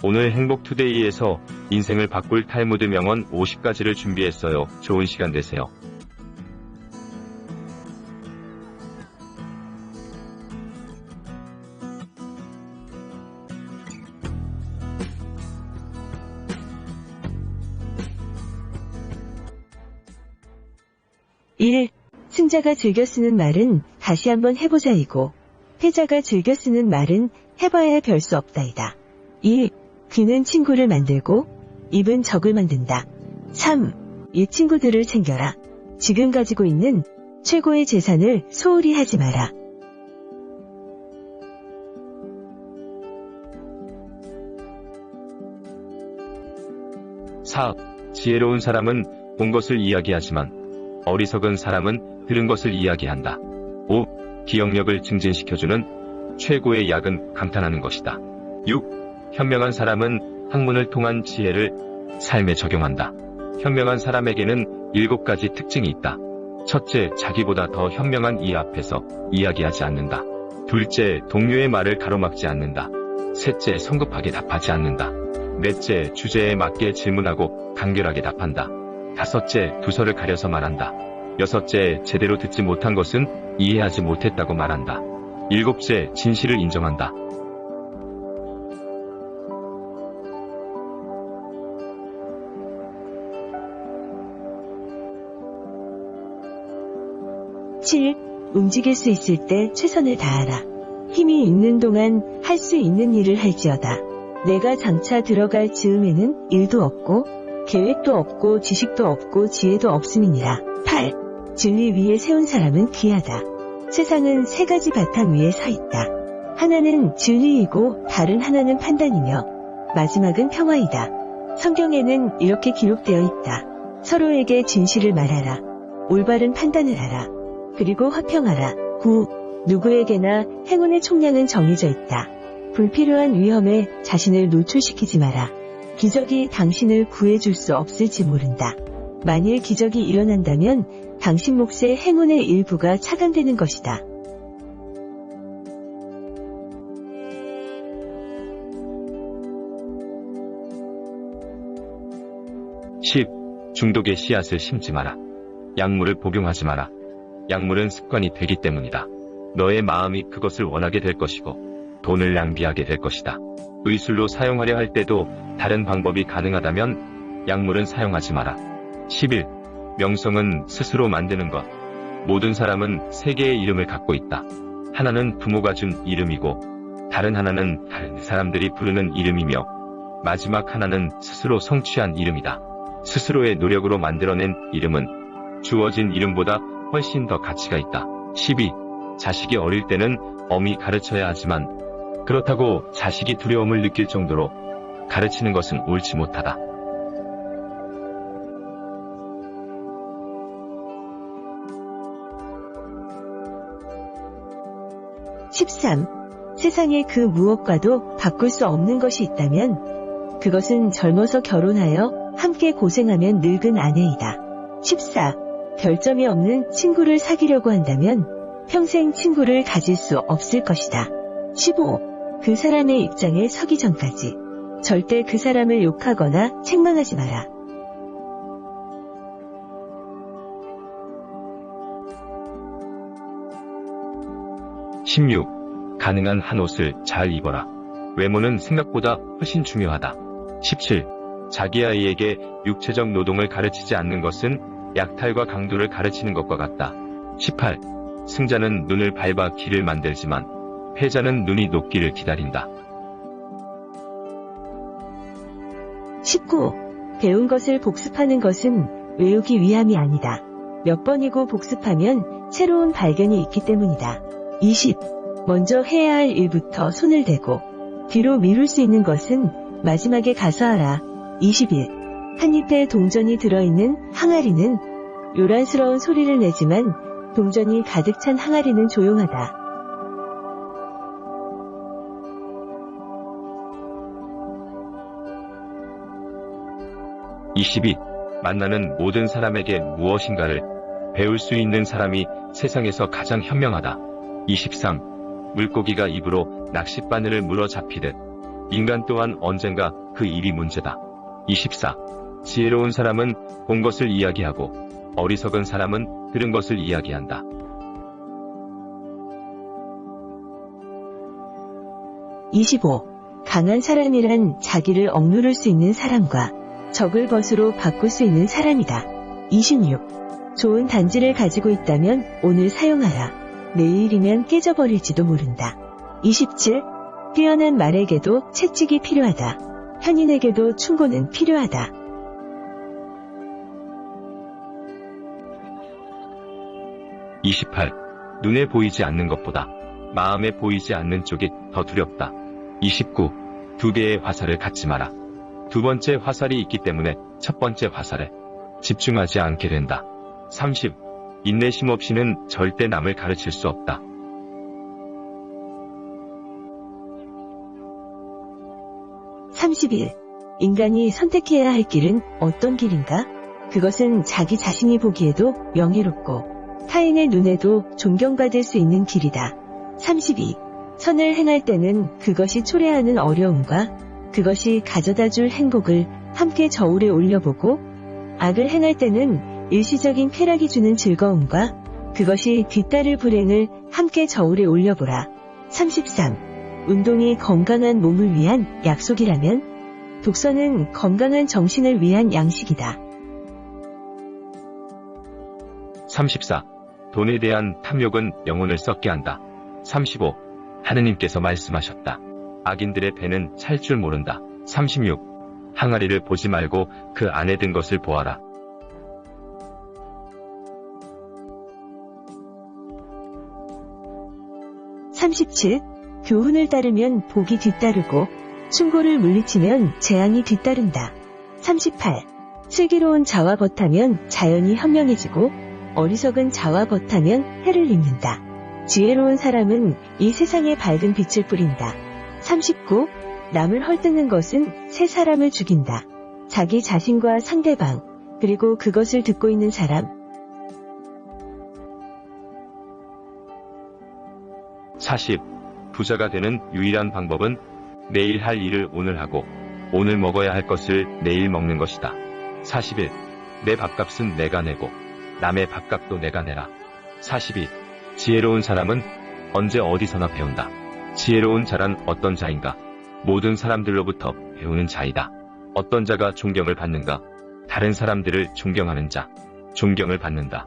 오늘 행복투데이에서 인생을 바꿀 탈무드 명언 50가지를 준비했어요. 좋은 시간 되세요. (1) 승자가 즐겨 쓰는 말은 다시 한번 해보자이고, 패자가 즐겨 쓰는 말은 해봐야 별 수 없다이다. 2. 귀는 친구를 만들고 입은 적을 만든다. 3. 이 친구들을 챙겨라. 지금 가지고 있는 최고의 재산을 소홀히 하지 마라. (4) 지혜로운 사람은 본 것을 이야기하지만 어리석은 사람은 들은 것을 이야기한다. 5. 기억력을 증진시켜주는 최고의 약은 감탄하는 것이다. 6. 현명한 사람은 학문을 통한 지혜를 삶에 적용한다. 현명한 사람에게는 7가지 특징이 있다. 첫째, 자기보다 더 현명한 이 앞에서 이야기하지 않는다. 둘째, 동료의 말을 가로막지 않는다. 셋째, 성급하게 답하지 않는다. 넷째, 주제에 맞게 질문하고 간결하게 답한다. 다섯째, 두서를 가려서 말한다. 여섯째, 제대로 듣지 못한 것은 이해하지 못했다고 말한다. 일곱째, 진실을 인정한다. (7) 움직일 수 있을 때 최선을 다하라. 힘이 있는 동안 할 수 있는 일을 할지어다. 내가 장차 들어갈 즈음에는 일도 없고 계획도 없고 지식도 없고 지혜도 없음이니라. 8. 진리 위에 세운 사람은 귀하다. 세상은 3가지 바탕 위에 서 있다. 하나는 진리이고 다른 하나는 판단이며 마지막은 평화이다. 성경에는 이렇게 기록되어 있다. 서로에게 진실을 말하라. 올바른 판단을 하라. 그리고 화평하라. 9. 누구에게나 행운의 총량은 정해져 있다. 불필요한 위험에 자신을 노출시키지 마라. 기적이 당신을 구해줄 수 없을지 모른다. 만일 기적이 일어난다면 당신 몫의 행운의 일부가 차단되는 것이다. (10) 중독의 씨앗을 심지 마라. 약물을 복용하지 마라. 약물은 습관이 되기 때문이다. 너의 마음이 그것을 원하게 될 것이고 돈을 낭비하게 될 것이다. 의술로 사용하려 할 때도 다른 방법이 가능하다면 약물은 사용하지 마라. 11. 명성은 스스로 만드는 것. 모든 사람은 3개의 이름을 갖고 있다. 하나는 부모가 준 이름이고 다른 하나는 다른 사람들이 부르는 이름이며 마지막 하나는 스스로 성취한 이름이다. 스스로의 노력으로 만들어낸 이름은 주어진 이름보다 훨씬 더 가치가 있다. 12. 자식이 어릴 때는 엄히 가르쳐야 하지만 그렇다고 자식이 두려움을 느낄 정도로 가르치는 것은 옳지 못하다. (13) 세상에 그 무엇과도 바꿀 수 없는 것이 있다면 그것은 젊어서 결혼하여 함께 고생하면 늙은 아내이다. (14) 별점이 없는 친구를 사귀려고 한다면 평생 친구를 가질 수 없을 것이다. (15) 그 사람의 입장에 서기 전까지 절대 그 사람을 욕하거나 책망하지 마라. (16) 가능한 한 옷을 잘 입어라. 외모는 생각보다 훨씬 중요하다. (17) 자기 아이에게 육체적 노동을 가르치지 않는 것은 약탈과 강도를 가르치는 것과 같다. 18. 승자는 눈을 밟아 길을 만들지만 패자는 눈이 녹기를 기다린다. 19. 배운 것을 복습하는 것은 외우기 위함이 아니다. 몇 번이고 복습하면 새로운 발견이 있기 때문이다. 20. 먼저 해야 할 일부터 손을 대고 뒤로 미룰 수 있는 것은 마지막에 가서 하라. 21. 한 잎에 동전이 들어있는 항아리는 요란스러운 소리를 내지만 동전이 가득 찬 항아리는 조용하다. 22. 만나는 모든 사람에게 무엇인가를 배울 수 있는 사람이 세상에서 가장 현명하다. 23. 물고기가 입으로 낚싯바늘을 물어 잡히듯 인간 또한 언젠가 그 일이 문제다. 24. 지혜로운 사람은 본 것을 이야기하고 어리석은 사람은 들은 것을 이야기한다. 25. 강한 사람이란 자기를 억누를 수 있는 사람과 적을 벗으로 바꿀 수 있는 사람이다. 26. 좋은 단지를 가지고 있다면 오늘 사용하라. 내일이면 깨져버릴지도 모른다. 27. 뛰어난 말에게도 채찍이 필요하다. 현인에게도 충고는 필요하다. 28. 눈에 보이지 않는 것보다 마음에 보이지 않는 쪽이 더 두렵다. 29. 두 개의 화살을 갖지 마라. 두 번째 화살이 있기 때문에 첫 번째 화살에 집중하지 않게 된다. 30. 인내심 없이는 절대 남을 가르칠 수 없다. 31. 인간이 선택해야 할 길은 어떤 길인가? 그것은 자기 자신이 보기에도 명예롭고 타인의 눈에도 존경받을 수 있는 길이다. 32. 선을 행할 때는 그것이 초래하는 어려움과 그것이 가져다 줄 행복을 함께 저울에 올려보고 악을 행할 때는 일시적인 쾌락이 주는 즐거움과 그것이 뒤따를 불행을 함께 저울에 올려보라. 33. 운동이 건강한 몸을 위한 약속이라면 독서는 건강한 정신을 위한 양식이다. 34. 돈에 대한 탐욕은 영혼을 썩게 한다. 35. 하느님께서 말씀하셨다. 악인들의 배는 찰 줄 모른다. 36. 항아리를 보지 말고 그 안에 든 것을 보아라. 37. 교훈을 따르면 복이 뒤따르고 충고를 물리치면 재앙이 뒤따른다. 38. 슬기로운 자와 벗하면 자연이 현명해지고 어리석은 자와 벗하면 해를 입는다. 지혜로운 사람은 이 세상에 밝은 빛을 뿌린다. 39. 남을 헐뜯는 것은 새 사람을 죽인다. 자기 자신과 상대방, 그리고 그것을 듣고 있는 사람. 40. 부자가 되는 유일한 방법은 내일 할 일을 오늘 하고 오늘 먹어야 할 것을 내일 먹는 것이다. 41. 내 밥값은 내가 내고 남의 밥값도 내가 내라. 42. 지혜로운 사람은 언제 어디서나 배운다. 지혜로운 자란 어떤 자인가? 모든 사람들로부터 배우는 자이다. 어떤 자가 존경을 받는가? 다른 사람들을 존경하는 자. 존경을 받는다.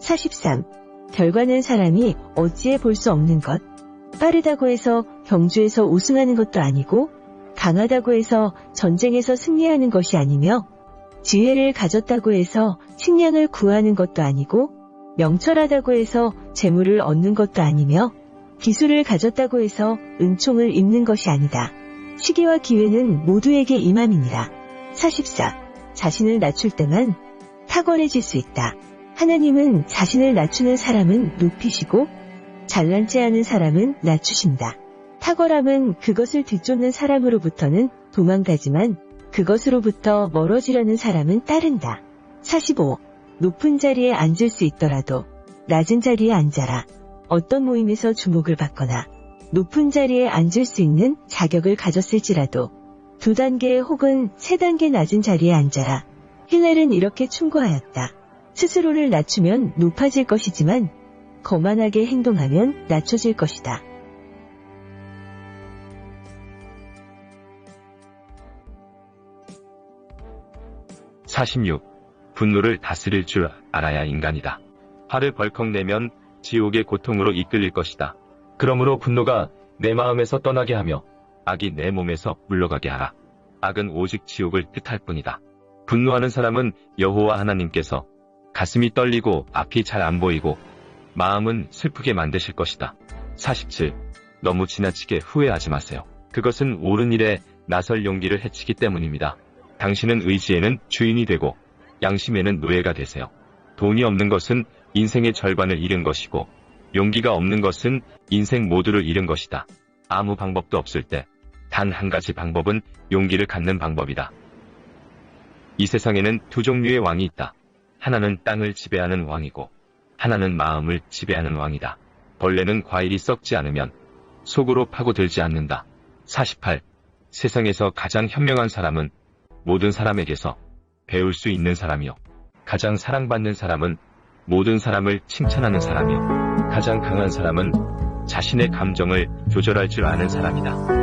43. 결과는 사람이 어찌해 볼 수 없는 것. 빠르다고 해서 경주에서 우승하는 것도 아니고 강하다고 해서 전쟁에서 승리하는 것이 아니며 지혜를 가졌다고 해서 식량을 구하는 것도 아니고 명철하다고 해서 재물을 얻는 것도 아니며 기술을 가졌다고 해서 은총을 입는 것이 아니다. 시기와 기회는 모두에게 임함이니라. 44. 자신을 낮출 때만 탁월해질 수 있다. 하나님은 자신을 낮추는 사람은 높이시고 잘난지 않은 사람은 낮추신다. 탁월함은 그것을 뒤쫓는 사람으로부터는 도망가지만 그것으로부터 멀어지려는 사람은 따른다. 45. 높은 자리에 앉을 수 있더라도 낮은 자리에 앉아라. 어떤 모임에서 주목을 받거나 높은 자리에 앉을 수 있는 자격을 가졌을지라도 2단계 혹은 3단계 낮은 자리에 앉아라. 힐렐은 이렇게 충고하였다. 스스로를 낮추면 높아질 것이지만 거만하게 행동하면 낮춰질 것이다. 46. 분노를 다스릴 줄 알아야 인간이다. 화를 벌컥 내면 지옥의 고통으로 이끌릴 것이다. 그러므로 분노가 내 마음에서 떠나게 하며 악이 내 몸에서 물러가게 하라. 악은 오직 지옥을 뜻할 뿐이다. 분노하는 사람은 여호와 하나님께서 가슴이 떨리고 앞이 잘 안 보이고 마음은 슬프게 만드실 것이다. 47. 너무 지나치게 후회하지 마세요. 그것은 옳은 일에 나설 용기를 해치기 때문입니다. 당신은 의지에는 주인이 되고 양심에는 노예가 되세요. 돈이 없는 것은 인생의 절반을 잃은 것이고 용기가 없는 것은 인생 모두를 잃은 것이다. 아무 방법도 없을 때 단 한 가지 방법은 용기를 갖는 방법이다. 이 세상에는 두 종류의 왕이 있다. 하나는 땅을 지배하는 왕이고 하나는 마음을 지배하는 왕이다. 벌레는 과일이 썩지 않으면 속으로 파고들지 않는다. 48. 세상에서 가장 현명한 사람은 모든 사람에게서 배울 수 있는 사람이요. 가장 사랑받는 사람은 모든 사람을 칭찬하는 사람이요. 가장 강한 사람은 자신의 감정을 조절할 줄 아는 사람이다.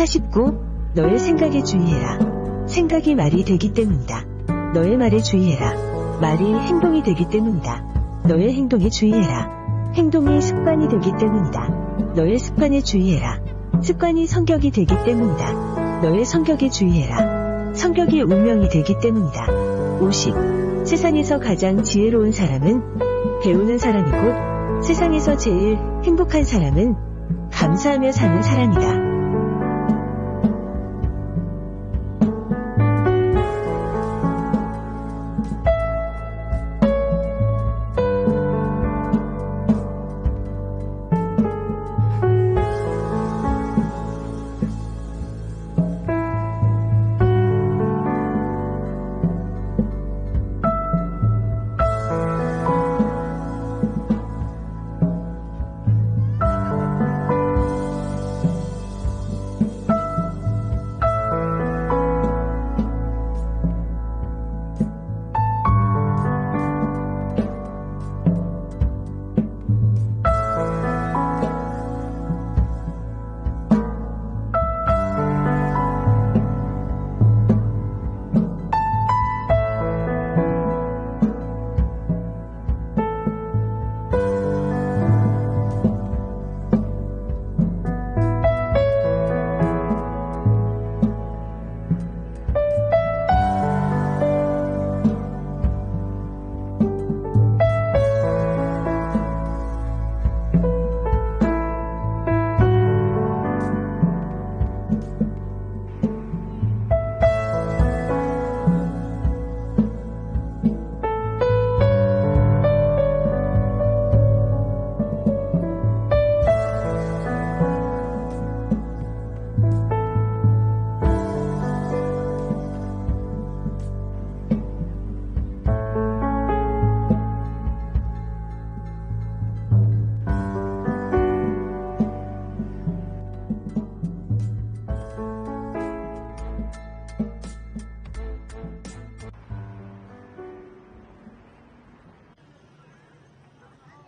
49. 너의 생각에 주의해라. 생각이 말이 되기 때문이다. 너의 말에 주의해라. 말이 행동이 되기 때문이다. 너의 행동에 주의해라. 행동이 습관이 되기 때문이다. 너의 습관에 주의해라. 습관이 성격이 되기 때문이다. 너의 성격에 주의해라. 성격이 운명이 되기 때문이다. 50. 세상에서 가장 지혜로운 사람은 배우는 사람이고 세상에서 제일 행복한 사람은 감사하며 사는 사람이다.